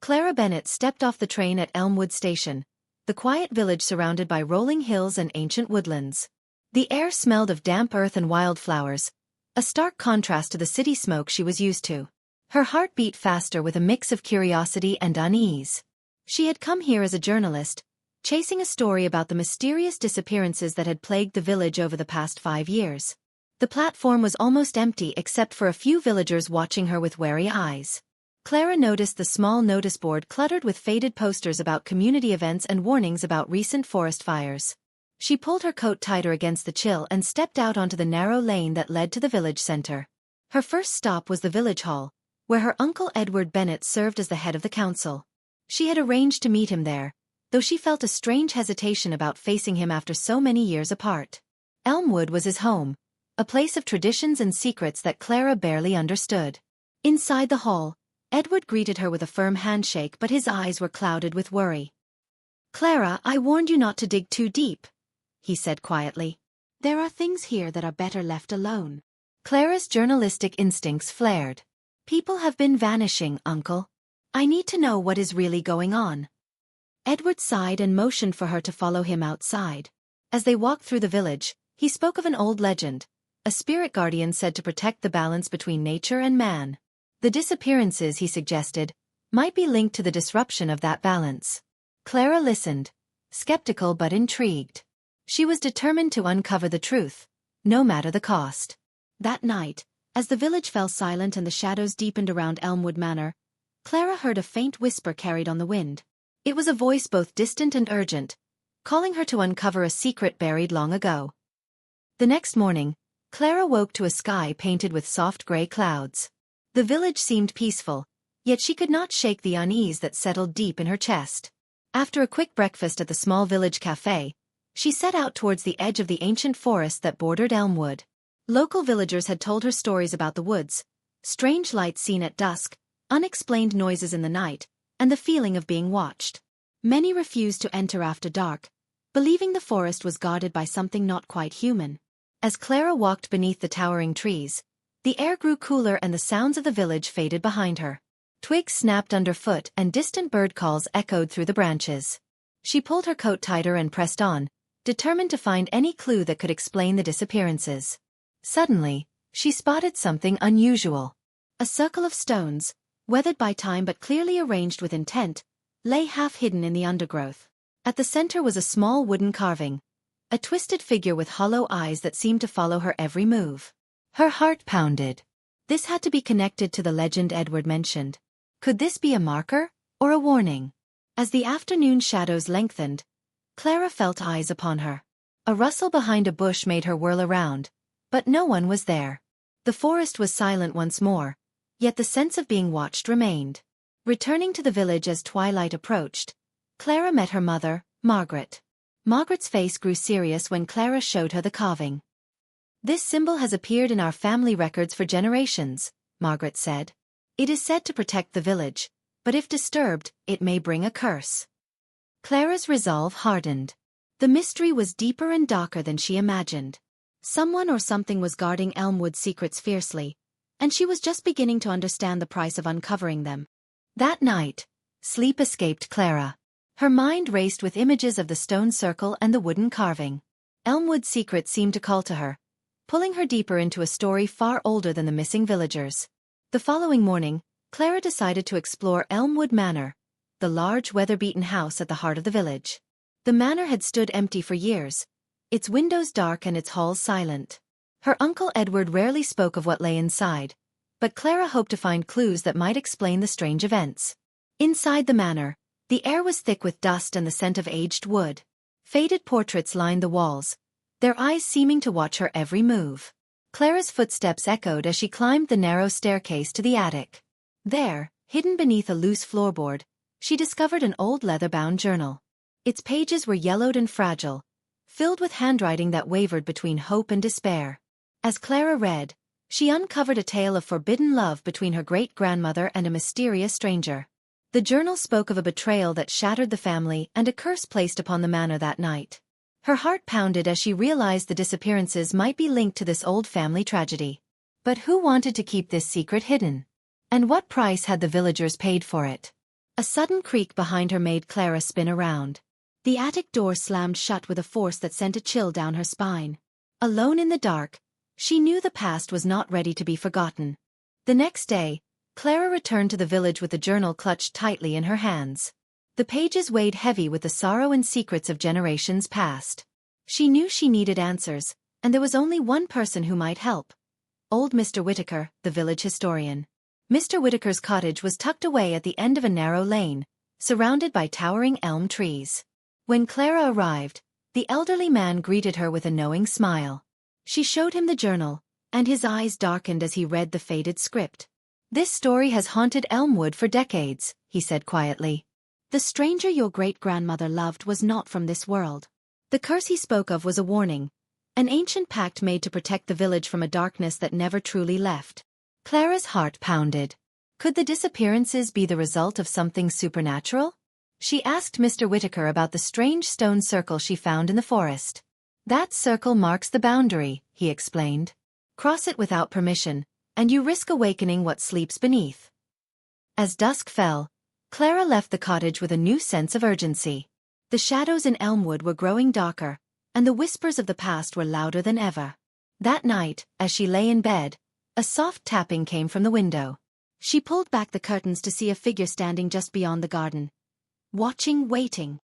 Clara Bennett stepped off the train at Elmwood Station, the quiet village surrounded by rolling hills and ancient woodlands. The air smelled of damp earth and wildflowers, a stark contrast to the city smoke she was used to. Her heart beat faster with a mix of curiosity and unease. She had come here as a journalist, chasing a story about the mysterious disappearances that had plagued the village over the past 5 years. The platform was almost empty except for a few villagers watching her with wary eyes. Clara noticed the small notice board cluttered with faded posters about community events and warnings about recent forest fires. She pulled her coat tighter against the chill and stepped out onto the narrow lane that led to the village center. Her first stop was the village hall, where her uncle Edward Bennett served as the head of the council. She had arranged to meet him there, though she felt a strange hesitation about facing him after so many years apart. Elmwood was his home, a place of traditions and secrets that Clara barely understood. Inside the hall, Edward greeted her with a firm handshake, but his eyes were clouded with worry. "Clara, I warned you not to dig too deep," he said quietly. "There are things here that are better left alone." Clara's journalistic instincts flared. "People have been vanishing, Uncle. I need to know what is really going on." Edward sighed and motioned for her to follow him outside. As they walked through the village, he spoke of an old legend, a spirit guardian said to protect the balance between nature and man. The disappearances, he suggested, might be linked to the disruption of that balance. Clara listened, skeptical but intrigued. She was determined to uncover the truth, no matter the cost. That night, as the village fell silent and the shadows deepened around Elmwood Manor, Clara heard a faint whisper carried on the wind. It was a voice both distant and urgent, calling her to uncover a secret buried long ago. The next morning, Clara woke to a sky painted with soft gray clouds. The village seemed peaceful, yet she could not shake the unease that settled deep in her chest. After a quick breakfast at the small village cafe, she set out towards the edge of the ancient forest that bordered Elmwood. Local villagers had told her stories about the woods, strange lights seen at dusk, unexplained noises in the night, and the feeling of being watched. Many refused to enter after dark, believing the forest was guarded by something not quite human. As Clara walked beneath the towering trees, the air grew cooler and the sounds of the village faded behind her. Twigs snapped underfoot and distant bird calls echoed through the branches. She pulled her coat tighter and pressed on, determined to find any clue that could explain the disappearances. Suddenly, she spotted something unusual. A circle of stones, weathered by time but clearly arranged with intent, lay half hidden in the undergrowth. At the center was a small wooden carving, a twisted figure with hollow eyes that seemed to follow her every move. Her heart pounded. This had to be connected to the legend Edward mentioned. Could this be a marker, or a warning? As the afternoon shadows lengthened, Clara felt eyes upon her. A rustle behind a bush made her whirl around, but no one was there. The forest was silent once more, yet the sense of being watched remained. Returning to the village as twilight approached, Clara met her mother, Margaret. Margaret's face grew serious when Clara showed her the carving. "This symbol has appeared in our family records for generations," Margaret said. "It is said to protect the village, but if disturbed, it may bring a curse." Clara's resolve hardened. The mystery was deeper and darker than she imagined. Someone or something was guarding Elmwood's secrets fiercely, and she was just beginning to understand the price of uncovering them. That night, sleep escaped Clara. Her mind raced with images of the stone circle and the wooden carving. Elmwood's secret seemed to call to her, pulling her deeper into a story far older than the missing villagers. The following morning, Clara decided to explore Elmwood Manor, the large weather-beaten house at the heart of the village. The manor had stood empty for years, its windows dark and its halls silent. Her uncle Edward rarely spoke of what lay inside, but Clara hoped to find clues that might explain the strange events. Inside the manor, the air was thick with dust and the scent of aged wood. Faded portraits lined the walls, their eyes seeming to watch her every move. Clara's footsteps echoed as she climbed the narrow staircase to the attic. There, hidden beneath a loose floorboard, she discovered an old leather-bound journal. Its pages were yellowed and fragile, filled with handwriting that wavered between hope and despair. As Clara read, she uncovered a tale of forbidden love between her great-grandmother and a mysterious stranger. The journal spoke of a betrayal that shattered the family and a curse placed upon the manor that night. Her heart pounded as she realized the disappearances might be linked to this old family tragedy. But who wanted to keep this secret hidden? And what price had the villagers paid for it? A sudden creak behind her made Clara spin around. The attic door slammed shut with a force that sent a chill down her spine. Alone in the dark, she knew the past was not ready to be forgotten. The next day, Clara returned to the village with the journal clutched tightly in her hands. The pages weighed heavy with the sorrow and secrets of generations past. She knew she needed answers, and there was only one person who might help. Old Mr. Whitaker, the village historian. Mr. Whitaker's cottage was tucked away at the end of a narrow lane, surrounded by towering elm trees. When Clara arrived, the elderly man greeted her with a knowing smile. She showed him the journal, and his eyes darkened as he read the faded script. "This story has haunted Elmwood for decades," he said quietly. "The stranger your great-grandmother loved was not from this world." The curse he spoke of was a warning, an ancient pact made to protect the village from a darkness that never truly left. Clara's heart pounded. Could the disappearances be the result of something supernatural? She asked Mr. Whitaker about the strange stone circle she found in the forest. "That circle marks the boundary," he explained. "Cross it without permission, and you risk awakening what sleeps beneath." As dusk fell, Clara left the cottage with a new sense of urgency. The shadows in Elmwood were growing darker, and the whispers of the past were louder than ever. That night, as she lay in bed, a soft tapping came from the window. She pulled back the curtains to see a figure standing just beyond the garden. Watching, waiting.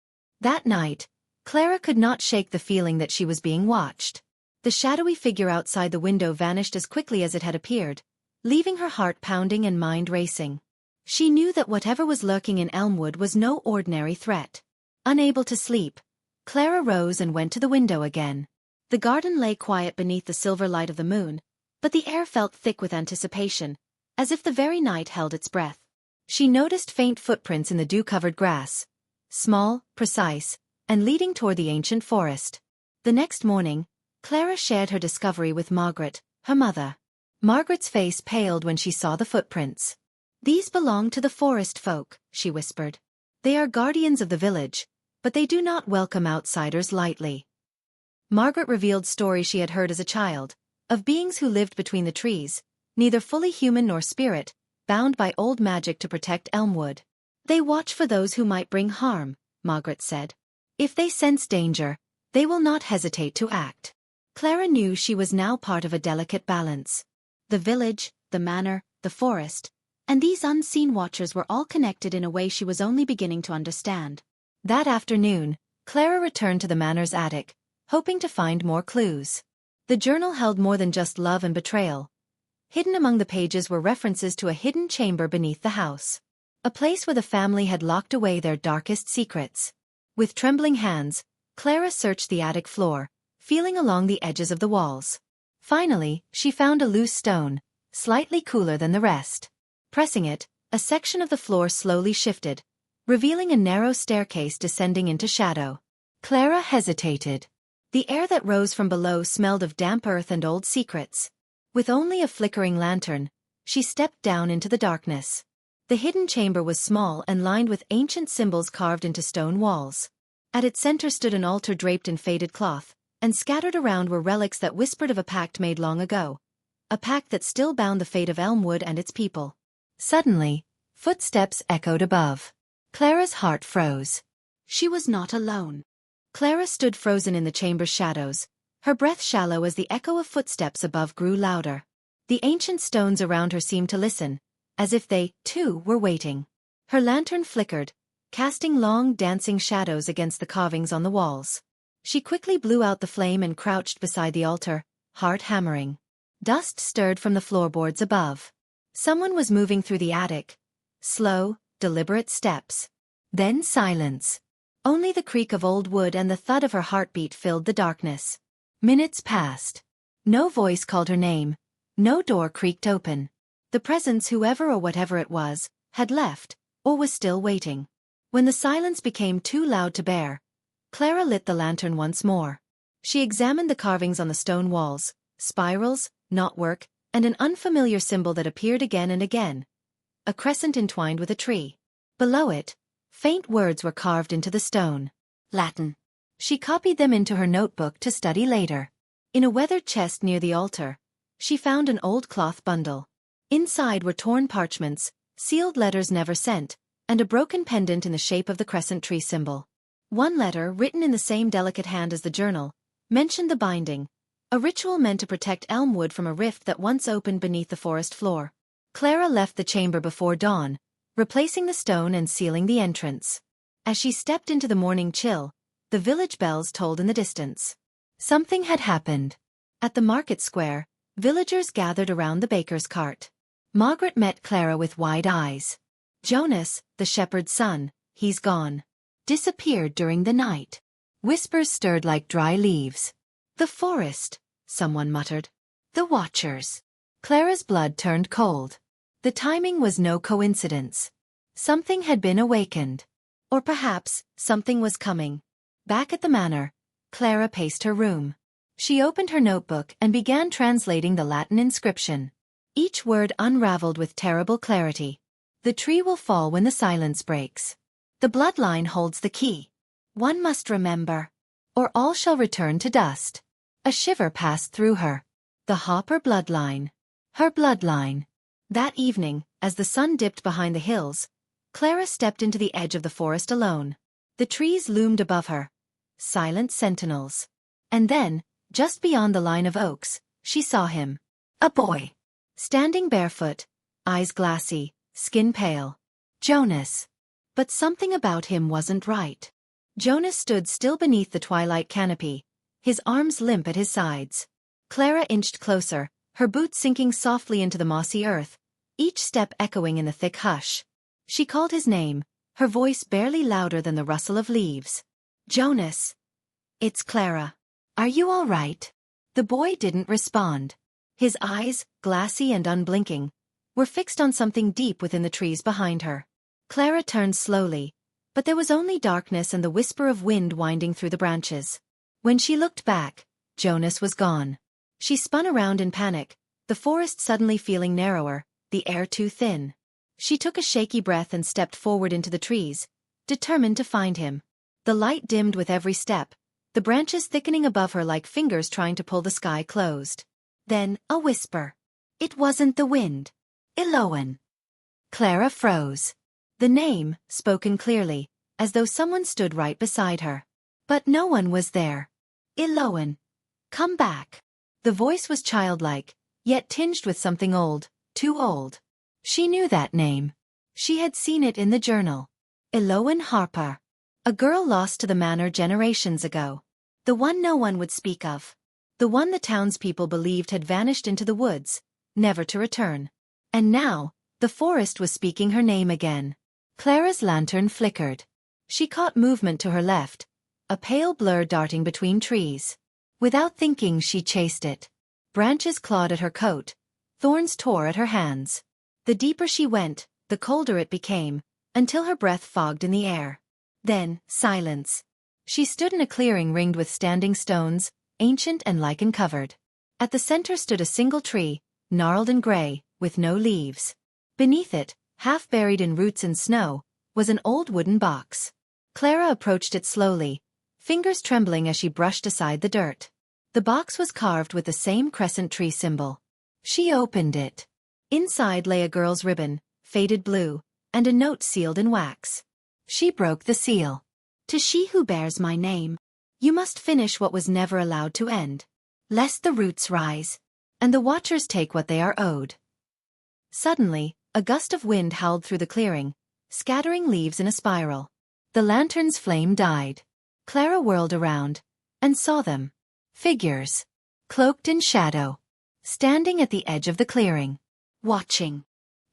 That night, Clara could not shake the feeling that she was being watched. The shadowy figure outside the window vanished as quickly as it had appeared, leaving her heart pounding and mind racing. She knew that whatever was lurking in Elmwood was no ordinary threat. Unable to sleep, Clara rose and went to the window again. The garden lay quiet beneath the silver light of the moon, but the air felt thick with anticipation, as if the very night held its breath. She noticed faint footprints in the dew-covered grass, small, precise, and leading toward the ancient forest. The next morning, Clara shared her discovery with Margaret, her mother. Margaret's face paled when she saw the footprints. "These belong to the forest folk," she whispered. "They are guardians of the village, but they do not welcome outsiders lightly." Margaret revealed stories she had heard as a child, of beings who lived between the trees, neither fully human nor spirit, bound by old magic to protect Elmwood. "They watch for those who might bring harm," Margaret said. "If they sense danger, they will not hesitate to act." Clara knew she was now part of a delicate balance. The village, the manor, the forest, and these unseen watchers were all connected in a way she was only beginning to understand. That afternoon, Clara returned to the manor's attic, hoping to find more clues. The journal held more than just love and betrayal. Hidden among the pages were references to a hidden chamber beneath the house. A place where the family had locked away their darkest secrets. With trembling hands, Clara searched the attic floor, feeling along the edges of the walls. Finally, she found a loose stone, slightly cooler than the rest. Pressing it, a section of the floor slowly shifted, revealing a narrow staircase descending into shadow. Clara hesitated. The air that rose from below smelled of damp earth and old secrets. With only a flickering lantern, she stepped down into the darkness. The hidden chamber was small and lined with ancient symbols carved into stone walls. At its center stood an altar draped in faded cloth, and scattered around were relics that whispered of a pact made long ago. A pact that still bound the fate of Elmwood and its people. Suddenly, footsteps echoed above. Clara's heart froze. She was not alone. Clara stood frozen in the chamber's shadows, her breath shallow as the echo of footsteps above grew louder. The ancient stones around her seemed to listen, as if they, too, were waiting. Her lantern flickered, casting long, dancing shadows against the carvings on the walls. She quickly blew out the flame and crouched beside the altar, heart hammering. Dust stirred from the floorboards above. Someone was moving through the attic. Slow, deliberate steps. Then silence. Only the creak of old wood and the thud of her heartbeat filled the darkness. Minutes passed. No voice called her name. No door creaked open. The presence, whoever or whatever it was, had left, or was still waiting. When the silence became too loud to bear, Clara lit the lantern once more. She examined the carvings on the stone walls, spirals, knotwork, and an unfamiliar symbol that appeared again and again. A crescent entwined with a tree. Below it, faint words were carved into the stone. Latin. She copied them into her notebook to study later. In a weathered chest near the altar, she found an old cloth bundle. Inside were torn parchments, sealed letters never sent, and a broken pendant in the shape of the crescent tree symbol. One letter, written in the same delicate hand as the journal, mentioned the binding, a ritual meant to protect Elmwood from a rift that once opened beneath the forest floor. Clara left the chamber before dawn, replacing the stone and sealing the entrance. As she stepped into the morning chill, the village bells tolled in the distance. Something had happened. At the market square, villagers gathered around the baker's cart. Margaret met Clara with wide eyes. Jonas, the shepherd's son, he's gone. Disappeared during the night. Whispers stirred like dry leaves. The forest, someone muttered. The Watchers. Clara's blood turned cold. The timing was no coincidence. Something had been awakened. Or perhaps, something was coming. Back at the manor, Clara paced her room. She opened her notebook and began translating the Latin inscription. Each word unraveled with terrible clarity. The tree will fall when the silence breaks. The bloodline holds the key. One must remember, or all shall return to dust. A shiver passed through her. The Hopper bloodline. Her bloodline. That evening, as the sun dipped behind the hills, Clara stepped into the edge of the forest alone. The trees loomed above her, silent sentinels. And then, just beyond the line of oaks, she saw him. A boy. Standing barefoot, eyes glassy, skin pale. Jonas. But something about him wasn't right. Jonas stood still beneath the twilight canopy, his arms limp at his sides. Clara inched closer, her boots sinking softly into the mossy earth, each step echoing in the thick hush. She called his name, her voice barely louder than the rustle of leaves. Jonas. It's Clara. Are you all right? The boy didn't respond. His eyes, glassy and unblinking, were fixed on something deep within the trees behind her. Clara turned slowly, but there was only darkness and the whisper of wind winding through the branches. When she looked back, Jonas was gone. She spun around in panic, the forest suddenly feeling narrower, the air too thin. She took a shaky breath and stepped forward into the trees, determined to find him. The light dimmed with every step, the branches thickening above her like fingers trying to pull the sky closed. Then, a whisper. It wasn't the wind. Eloan. Clara froze. The name, spoken clearly, as though someone stood right beside her. But no one was there. Eloan. Come back. The voice was childlike, yet tinged with something old, too old. She knew that name. She had seen it in the journal. Eloan Harper. A girl lost to the manor generations ago. The one no one would speak of. The one the townspeople believed had vanished into the woods, never to return. And now, the forest was speaking her name again. Clara's lantern flickered. She caught movement to her left, a pale blur darting between trees. Without thinking, she chased it. Branches clawed at her coat, thorns tore at her hands. The deeper she went, the colder it became, until her breath fogged in the air. Then, silence. She stood in a clearing ringed with standing stones, ancient and lichen-covered. At the center stood a single tree, gnarled and gray, with no leaves. Beneath it, half buried in roots and snow, was an old wooden box. Clara approached it slowly, fingers trembling as she brushed aside the dirt. The box was carved with the same crescent tree symbol. She opened it. Inside lay a girl's ribbon, faded blue, and a note sealed in wax. She broke the seal. To she who bears my name, you must finish what was never allowed to end, lest the roots rise, and the Watchers take what they are owed. Suddenly, a gust of wind howled through the clearing, scattering leaves in a spiral. The lantern's flame died. Clara whirled around, and saw them. Figures. Cloaked in shadow. Standing at the edge of the clearing. Watching.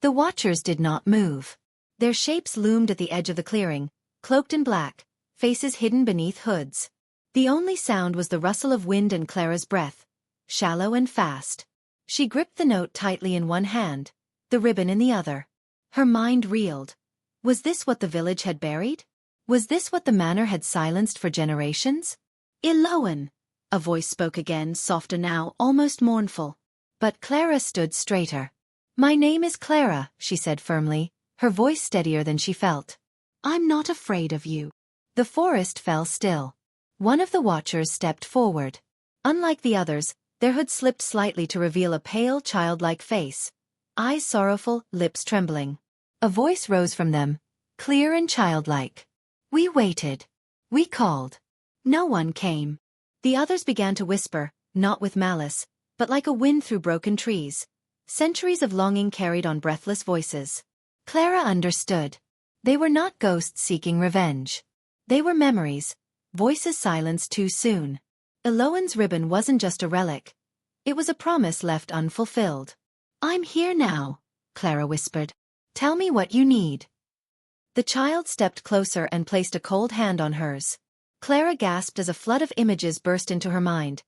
The Watchers did not move. Their shapes loomed at the edge of the clearing, cloaked in black, faces hidden beneath hoods. The only sound was the rustle of wind and Clara's breath, shallow and fast. She gripped the note tightly in one hand, the ribbon in the other. Her mind reeled. Was this what the village had buried? Was this what the manor had silenced for generations? Eloan! A voice spoke again, softer now, almost mournful. But Clara stood straighter. My name is Clara, she said firmly, her voice steadier than she felt. I'm not afraid of you. The forest fell still. One of the Watchers stepped forward. Unlike the others, their hood slipped slightly to reveal a pale, childlike face. Eyes sorrowful, lips trembling. A voice rose from them. clear and childlike. We waited. We called. No one came. The others began to whisper, not with malice, but like a wind through broken trees. Centuries of longing carried on breathless voices. Clara understood. They were not ghosts seeking revenge. They were memories, voices silenced too soon. Eloan's ribbon wasn't just a relic. It was a promise left unfulfilled. I'm here now, Clara whispered. Tell me what you need. The child stepped closer and placed a cold hand on hers. Clara gasped as a flood of images burst into her mind.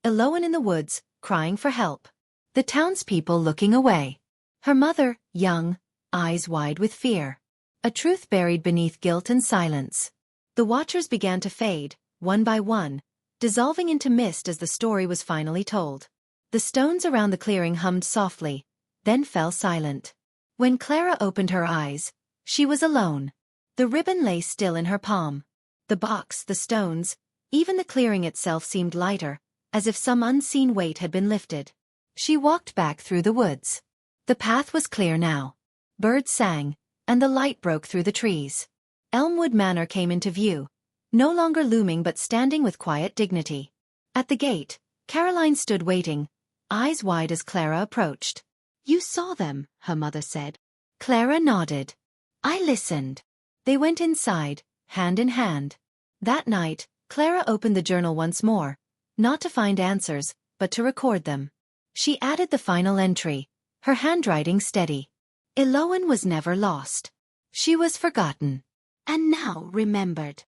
Eloan in the woods, crying for help. The townspeople looking away. Her mother, young, eyes wide with fear. A truth buried beneath guilt and silence. The watchers began to fade, one by one, dissolving into mist as the story was finally told. The stones around the clearing hummed softly, then fell silent. When Clara opened her eyes, she was alone. The ribbon lay still in her palm. The box, the stones, even the clearing itself seemed lighter, as if some unseen weight had been lifted. She walked back through the woods. The path was clear now. Birds sang, and the light broke through the trees. Elmwood Manor came into view, no longer looming but standing with quiet dignity. At the gate, Caroline stood waiting, eyes wide as Clara approached. You saw them, her mother said. Clara nodded. I listened. They went inside, hand in hand. That night, Clara opened the journal once more, not to find answers, but to record them. She added the final entry, her handwriting steady. Eloan was never lost. She was forgotten. And now remembered.